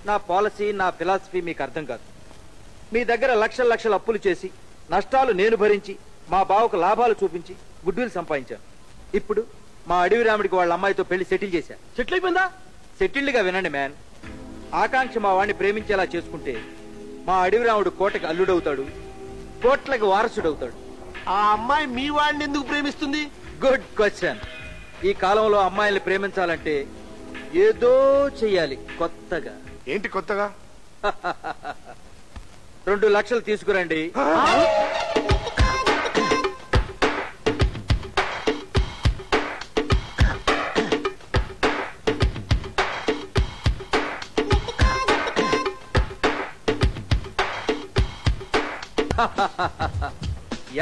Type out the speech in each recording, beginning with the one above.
నా పాలసీ, నా ఫిలాసఫీ మీకు అర్థం కాదు. మీ దగ్గర లక్షల లక్షల అప్పులు చేసి నష్టాలు నేను భరించి మా బావకు లాభాలు చూపించి గుడ్విల్ సంపాదించాను. ఇప్పుడు మా అడవి రాముడికి వాళ్ళ అమ్మాయితో పెళ్లి సెటిల్ చేశా. సెటిల్ అయిపోయిందా? సెటిల్డ్గా వినండి మ్యాన్. ఆకాంక్ష మా వాడిని ప్రేమించేలా చేసుకుంటే మా అడవి రాముడు కోటకి అల్లుడవుతాడు, కోట్లకి వారసుడవుతాడు. ఆ అమ్మాయి మీ వాడిని ఎందుకు ప్రేమిస్తుంది? Good question. ఈ కాలంలో అమ్మాయిల్ని ప్రేమించాలంటే ఏదో చెయ్యాలి కొత్తగా. ఏంటి కొత్తగా? 2 లక్షలు తీసుకురండి.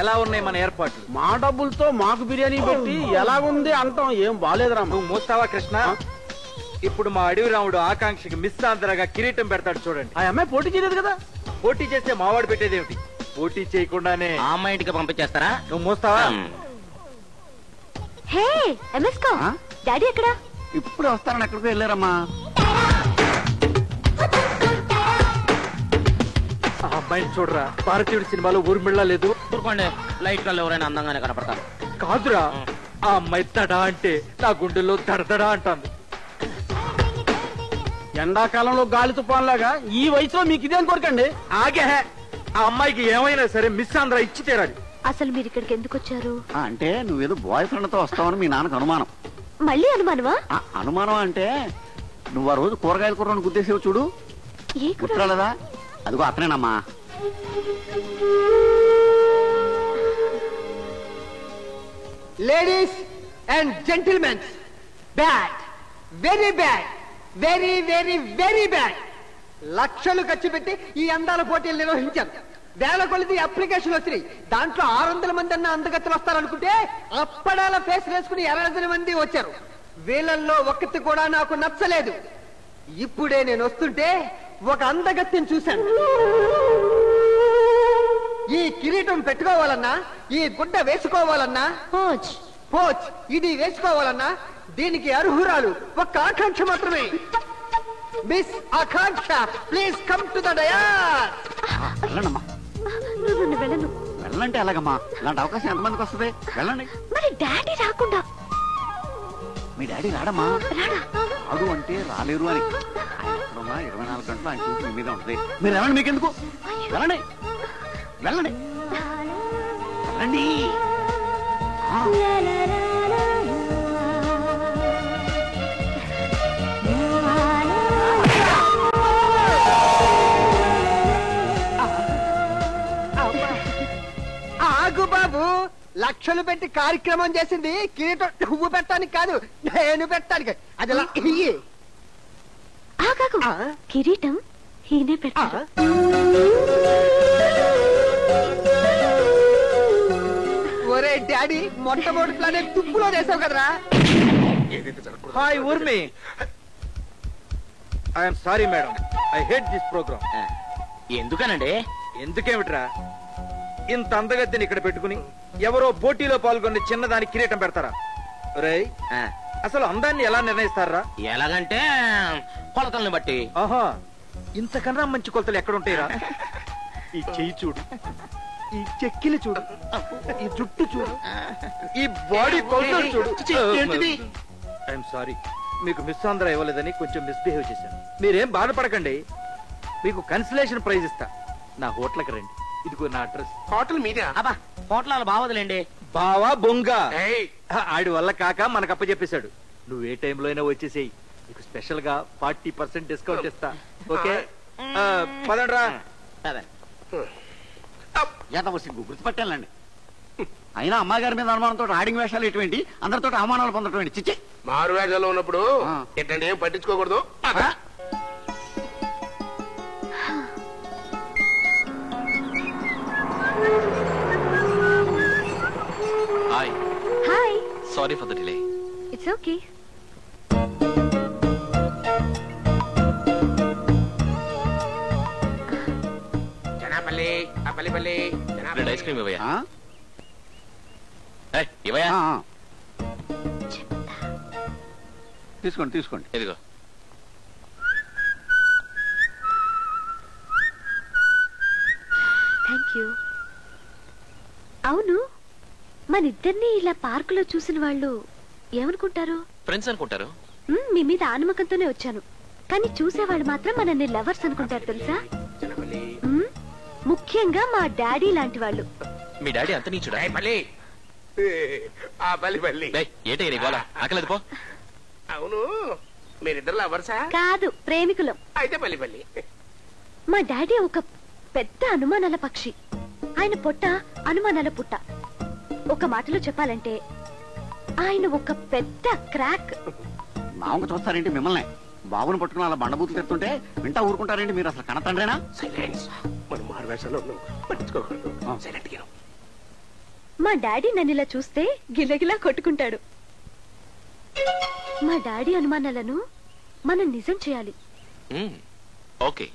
ఎలా ఉన్నాయి మన ఏర్పాట్లు? మా డబ్బులతో మాకు బిర్యానీ పెట్టి ఎలాగుంది అంటాం. ఏం బాలేదురా. నువ్వు మూస్తావా కృష్ణ? ఇప్పుడు మా అడవి రాముడు ఆకాంక్షకి మిస్ ఆంధ్రగా కిరీటం పెడతాడు చూడండి. ఆ అమ్మాయి పోటీ చేయలేదు కదా? పోటీ చేస్తే మావాడు పెట్టేదేమిటి? పోటీ చేయకుండానే ఆ అమ్మాయి ఇంటికి పంపించేస్తారా? నువ్వు మూస్తావా? హే ఎంఎస్కో, డాడీ ఎక్కడా? ఇప్పుడు వస్తారని ఎక్కడికి వెళ్ళారమ్మా? ఆ అమ్మాయిని చూడరా, భారతీయుడి సినిమాలో ఊర్మిళ్ళ లేదు. ఊరుకోండి, లైట్ కళ్ళు ఎవరైనా అందంగానే కనపడతారు. కాదురా, ఆ అమ్మాయి తడా అంటే నా గుండెల్లో దడదడా అంటాను. ఎండాకాలంలో గాలి తుఫాన్లాగా ఈ వయసులో మీకు ఇదేం కోరికండి? ఆగే, ఆ అమ్మాయికి ఏమైనా సరే మిస్ ఆంధ్ర ఇచ్చి తీరాలి. అసలు మీరు ఇక్కడికి ఎందుకు వచ్చారు? అంటే నువ్వేదో బాయ్ ఫ్రెండ్ తో వస్తావని మీ నాన్నకు అనుమానం. మళ్ళీ అనుమానమా? అనుమానం అంటే నువ్వు ఆ రోజు కూరగాయల కూరను గుద్దేసేవు చూడు, గుర్తురాలేదా? అదిగో అతనేనమ్మా. Ladies and gentlemen, bad, very bad, very very very bad. లక్షలు ఖర్చు పెట్టి ఈ అందాల పోటీలు నిర్వహించారు. వేల కొలిది అప్లికేషన్ వచ్చినాయి. దాంట్లో 600 మంది అన్న అందగత్తలు వస్తారనుకుంటే అప్పడాల ఫేస్ వేసుకుని 20 మంది వచ్చారు. వీళ్ళల్లో ఒక్కటి కూడా నాకు నచ్చలేదు. ఇప్పుడే నేను వస్తుంటే ఒక అందగత్తిని చూశాను. ఈ కిరీటం పెట్టుకోవాలన్నా, ఈ గుడ్డ వేసుకోవాలన్నా, పోచ్ ఇది వేసుకోవాలన్నా దీనికి అర్హురాలు ఒక్క ఆకాంక్ష మాత్రమే. Miss Akanksha, please come to the dais. వెళ్ళండమ్మా. వెళ్ళను. వెళ్ళంటే ఎలాగమ్మా? ఇలాంటి అవకాశం ఎంతమందికి వస్తుంది? వెళ్ళండి. మరి డాడీ రాకుండా? మీ డాడీ రాడమ్మా. రాడు అంటే రాలేరు అని. ఆయన ఎక్కడున్నా 24 గంటలు ఆయన చూసి మీ మీద ఉంటుంది. మీరు వెళ్ళండి, మీకెందుకు? వెళ్ళండి వెళ్ళండి వెళ్ళండి. ఆగు బాబు, లక్షలు పెట్టి కార్యక్రమం చేసింది కిరీటం నువ్వు పెట్టడానికి కాదు, నేను పెట్టడానికి. అది ఎలా ఇయ్యి. కిరీటం ఈయనే పెట్టా. ఒరే డాడీ, మొట్టమొదటి ప్లానే తుప్పులో చేసావు కదరా. Hi Urmi. I'm sorry madam, I hate this program. ఎందుకనండి? ఎందుకేమిట్రా, ఇంత అందగత్తిని ఇక్కడ పెట్టుకుని ఎవరో పోటీలో పాల్గొని చిన్నదానికి కిరీటం పెడతారా? రేయ్, అసలు అందాన్ని ఎలా నిర్ణయిస్తారా? ఎలాగంటే కొలతల్ని బట్టి. ఆహా, ఇంతకన్నా మంచి కొలతలు ఎక్కడుంటాయిరా? ఈ చెయ్యి చూడు, ఈ చెక్కిలి చూడు, ఈ జుట్టు చూడు, ఈ బాడీ కొలతలు చూడు. ఐఎమ్ సారీ, మీకు మిస్ ఆంధ్ర ఇవ్వలేదని కొంచెం మిస్బిహేవ్ చేశాను. మీరేం బాధపడకండి, మీకు కన్సలేషన్ ప్రైజ్ ఇస్తా. నా హోటల్కి రండి, ఇదిగో నా అడ్రస్. హోటల్ మీదే? అబ్బా, హోటల్ బావదులేండి. బావా బొంగ, ఆడి వల్ల కాక మనకు అప్పచెప్పేశాడు. నువ్వు ఏ టైంలో అయినా వచ్చేసేయి, నీకు స్పెషల్ గా 40% డిస్కౌంట్ ఇస్తా. ఓకే, పదండ్రా. గుర్తుపట్టాలండి. అయినా అమ్మగారి మీద అనుమానంతో ఆడింగ్ వేషాలు ఎటువంటి, అందరితో అవమానాలు పొందటం చిచ్చి. మారు వేషాల్లో ఉన్నప్పుడు ఎట్టండి ఏం పట్టించుకోకూడదు. Hi. Hi. Sorry for the delay. It's okay. Janapalli, పల్లి రెండు ఐస్ క్రీమ్ ఇవ్వయా? ఇవ్వయా? తీసుకోండి తీసుకోండి. ఇదిగో. యూ. అవును, మనిద్దరిని ఇలా పార్కులో చూసిన వాళ్ళు ఏమనుకుంటారు? ఫ్రెండ్స్ అనుకుంటారు. మీ మీద ఆనమకంతోనే వచ్చాను, కానీ చూసేవాళ్ళు మాత్రం మనల్ని లవర్స్ అనుకుంటారు తెలుసా? ముఖ్యంగా మా డాడీ లాంటి వాళ్ళు. మీ డాడీ అంత నీచుడా? ఏంటి గోళ? ఆకలేదు పో. అవును, మీరిద్దరు లవర్సా? కాదు, ప్రేమికులం. అయితే పల్లి. మా డాడీ ఒక పెద్ద అనుమానాల పక్షి. ఆయన పొట్ట అనుమానాల పుట్ట. ఒక మాటలో చెప్పాలంటే ఆయన ఒక పెద్ద క్రాక్. మామూలు చూస్తారేంటి మిమ్మల్ని? బాబుని పట్టుకుని అలా బండబూతులు తెస్తుంటే వింటా ఊరుకుంటారేంటి? మీరు అసలు కనతండ్రేనా? సైలెన్స్. మనం మారువేషంలో ఉన్నాం, పట్టించుకోకూడదు. సైలెంట్ గా. మా డాడీ నన్ను ఇలా చూస్తే గిలగిలా కొట్టుకుంటాడు. మా డాడీ అనుమానాలను మనం నిజం చేయాలి. ఓకే,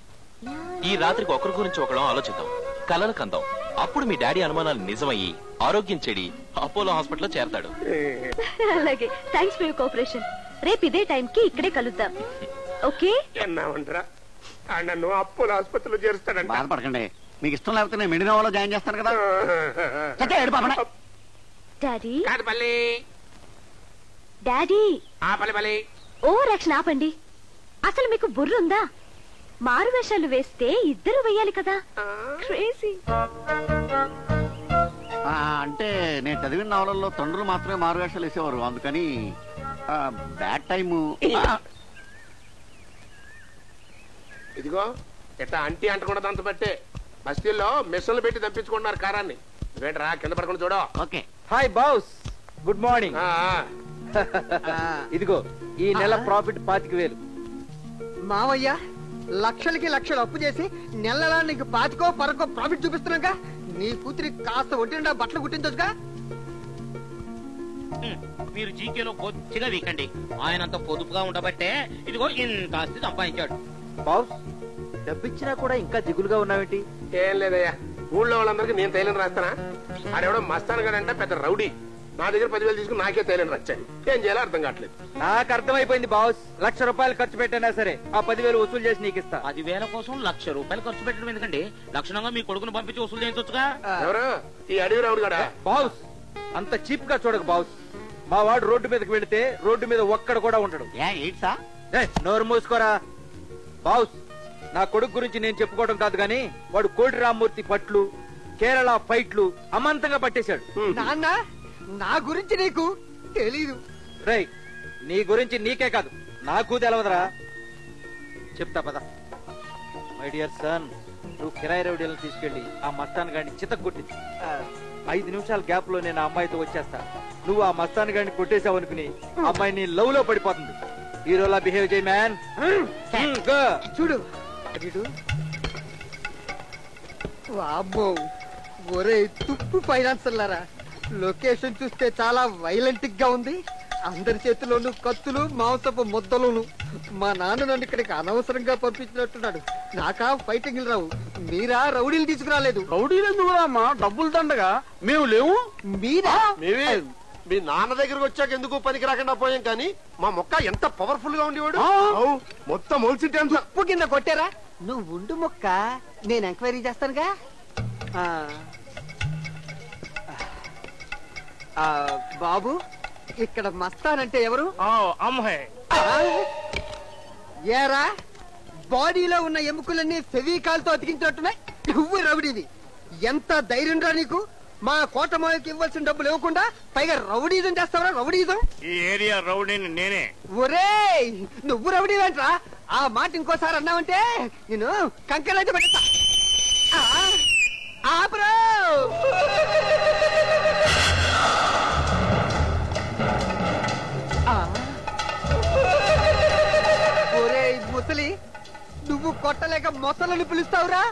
ఈ రాత్రికి ఒకరి గురించి ఒకళ్ళం ఆలోచిద్దాం, కలలు కందాం. అప్పుడు మీ డాడీ అనుమానాలు నిజమయ్యి ఆరోగ్యం చెడి అపోలో హాస్పిటల్లో చేరతాడు. అలాగే, థ్యాంక్స్ ఫర్ యువర్ కోఆపరేషన్. రేపు ఇదే టైంకి ఇక్కడే కలుద్దాం. ఓకే? ఎన్నామంటారా? నన్ను అపోలో హాస్పిటల్లో చేరుస్తాడంట. బాధపడకండి, మీకు ఇష్టం లేకపోతే నేను మెడినోవాలో జాయిన్ చేస్తాను కదా. డాడీ కాదు పల్లి. డాడీ పల్లి. ఓ రక్షణ ఆపండి. అసలు మీకు బుర్రుందా? మారు వేషాలు వేస్తే ఇద్దరు వెయ్యాలి కదా. క్రేజీ. అంటే నేను చదివిన నవలల్లో తండ్రులు మాత్రమే మారువేషాలు వేసేవారు, అందుకని బ్యాడ్ టైము. ఇదిగో ఎట్లా అంటీ అంటకుండా దంత పట్టే బస్తీల్లో మెషన్లు పెట్టి దంపించుకుంటున్నారు కారాన్ని. వేటరా కింద పడకుండా చూడ. Okay. Hi boss, good morning. ఇదిగో ఈ నెల ప్రాఫిట్ 25,000. మావయ్య, లక్షలకి లక్షలు అప్పు చేసి నెలలా నీకు 25 ప్రాఫిట్ చూపిస్తున్నాగా. నీ కూతురి కాస్త ఒంటినిండా బట్టలు కుట్టించొచ్చుగా. మీరు జీకేలో కొద్దిగా వీకండి. ఆయనంత పొదుపుగా ఉండబట్టే ఇదిగో ఇంత ఆస్తి సంపాదించాడు. బాస్, డబ్బిచ్చినా కూడా ఇంకా దిగులుగా ఉన్నావేంటి? ఏం లేదయ్యా, ఊళ్ళో వాళ్ళందరికీ నేను తైలని రాస్తానా? ఆడెవడో మస్తాన్ గడంటే పెద్ద రౌడీ. నా దగ్గర 10,000 తీసుకుని నాకే తైలని వచ్చాయి. ఏం చేయాలో అర్థం కావట్లేదు. నాకు అర్థమైపోయింది బాస్. ₹1,00,000 ఖర్చు పెట్టినా సరే ఆ 10,000 వసూలు చేసి నీకు ఇస్తా. 10,000 కోసం ₹1,00,000 ఖర్చు పెట్టడం ఎందుకండి? లక్షణంగా మీ కొడుకును పంపించి వసూలు చేయించొచ్చుగా. ఎవరు ఈ అడవి రౌడీ గడా? బాస్, అంత చీప్ గా చూడకు బాస్. మా వాడు రోడ్డు మీదకి వెళితే రోడ్డు మీద ఒక్కడ కూడా ఉండడు. ఏంటా? నోరు మూసుకోరా బాస్. నా కొడుకు గురించి నేను చెప్పుకోవడం కాదు గాని వాడు కోటి రామ్మూర్తి పట్లు, కేరళ ఫైట్లు అమాంతంగా పట్టేశాడు. నాన్న, నా గురించి నీకు తెలీదు. రై, నీ గురించి నీకే కాదు నాకు తెలవదురా. చెప్తా పద. మై డియర్ సన్, నువ్వు కిరాయి రౌడీలను తీసుకెళ్లి ఆ మస్తాన్ గాడిని చితక్కొట్టింది. 5 నిమిషాల గ్యాప్ లో నేను ఆ అమ్మాయితో వచ్చేస్తా. నువ్వు ఆ మస్తాన్ గాడిని కొట్టేసావు అనుకుని అమ్మాయి నీ లవ్ లో పడిపోతుంది. హీరోలా బిహేవ్ చేయి మ్యాన్. చూడు వాబ్బో, ఒరే తుప్పు ఫైనాన్సర్లారా, లొకేషన్ చూస్తే చాలా వైలెంట్ గా ఉంది. అందరి చేతిలోనూ కత్తులు, మాంసపు ముద్దలును. మా నాన్న నన్ను ఇక్కడికి అనవసరంగా పంపించినట్టున్నాడు. నాకా ఫైటింగ్ రావు, మీరా రౌడీలు తీసుకురాలేదు. రౌడీలు ఎందుకు రామ్మా? డబ్బులు దండగా మేము లేవు. మీరా? మీ నాన్న దగ్గరకు వచ్చాక ఎందుకు పనికి రాకుండా పోయాం, కానీ మా మొక్క ఎంత పవర్ఫుల్ గా ఉండేవాడు. మొత్తం మొలిసి ఉప్పు కింద కొట్టారా? నువ్వు ఉండు మొక్క, నేను ఎంక్వైరీ చేస్తానుగా. బాబు, ఇక్కడ మస్తానంటే ఎవరు? అమ్మాయి ఏరా, బాడీలో ఉన్న ఎముకలన్నీ ఫెవికాల్తో అతికించినట్టున్నాయి. నువ్వు రౌడీవి. ఎంత ధైర్యం రా నీకు? మా కోటమాయకి ఇవ్వాల్సిన డబ్బులు ఇవ్వకుండా పైగా రౌడీజం చేస్తావరా? రౌడీజం? ఈ ఏరియా రౌడీని నేనే. ఒరేయ్, నువ్వు రౌడీవేంట్రా? ఆ మాట ఇంకోసారి అన్నావంటే నేను కంకెలైతే పెట్టా. ఆబ్రో ఒరేయ్ ముసలి, నువ్వు కొట్టలేక మొసలని పిలుస్తావురా?